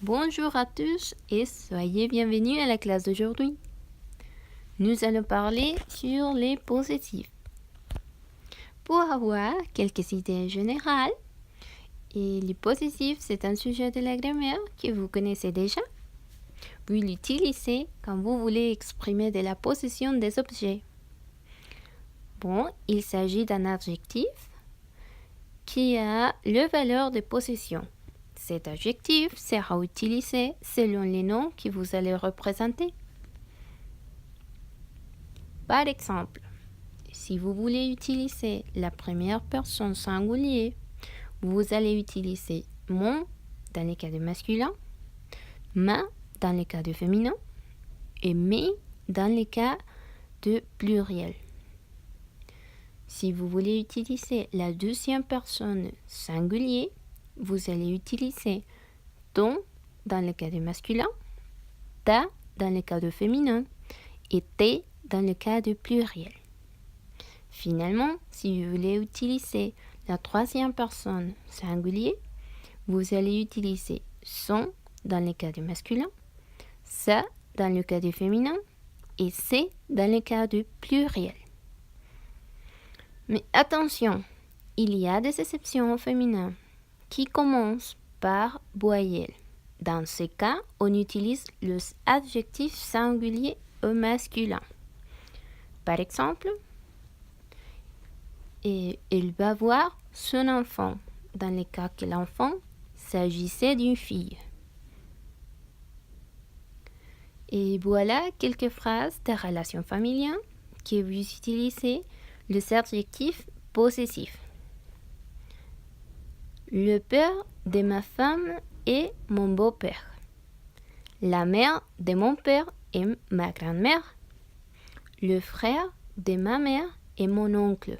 Bonjour à tous et soyez bienvenus à la classe d'aujourd'hui. Nous allons parler sur les possessifs. Pour avoir quelques idées générales, et les possessifs, c'est un sujet de la grammaire que vous connaissez déjà. Vous l'utilisez quand vous voulez exprimer de la possession des objets. Bon, il s'agit d'un adjectif qui a la valeur de possession. Cet adjectif sera utilisé selon les noms que vous allez représenter. Par exemple, si vous voulez utiliser la première personne singulier, vous allez utiliser mon dans les cas de masculin, ma dans les cas de féminin et mes dans les cas de pluriel. Si vous voulez utiliser la deuxième personne singulier, vous allez utiliser ton dans le cas de masculin, ta dans le cas de féminin et tes dans le cas de pluriel. Finalement, si vous voulez utiliser la troisième personne singulier, vous allez utiliser son dans le cas de masculin, ça dans le cas de féminin et c'est dans le cas de pluriel. Mais attention, il y a des exceptions au féminin qui commencent par voyelle. Dans ce cas, on utilise les adjectifs singuliers au masculin. Par exemple, il va voir son enfant, dans le cas que l'enfant s'agissait d'une fille. Et voilà quelques phrases de relations familiales que vous utilisez les adjectifs possessifs. Le père de ma femme est mon beau-père. La mère de mon père est ma grand-mère. Le frère de ma mère est mon oncle.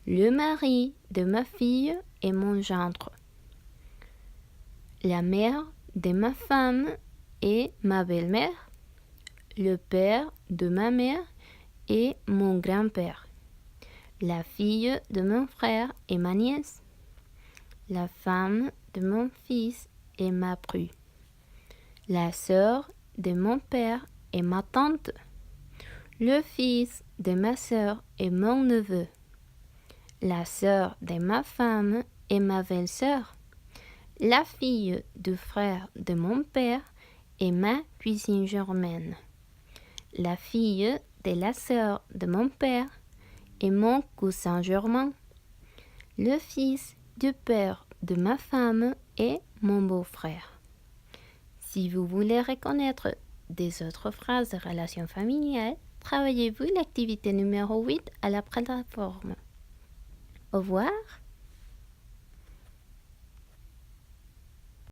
Le mari de ma fille est mon gendre. La mère de ma femme est ma belle-mère. Le père de ma mère est mon grand-père. La fille de mon frère est ma nièce. La femme de mon fils est ma bru. La sœur de mon père est ma tante. Le fils de ma sœur est mon neveu. La sœur de ma femme est ma belle-sœur. La fille du frère de mon père est ma cousine germaine. La fille de la sœur de mon père est mon cousin germain. Le fils du père de ma femme est mon beau-frère. Si vous voulez reconnaître des autres phrases de relations familiales, travaillez-vous l'activité numéro 8 à la plateforme. Au revoir.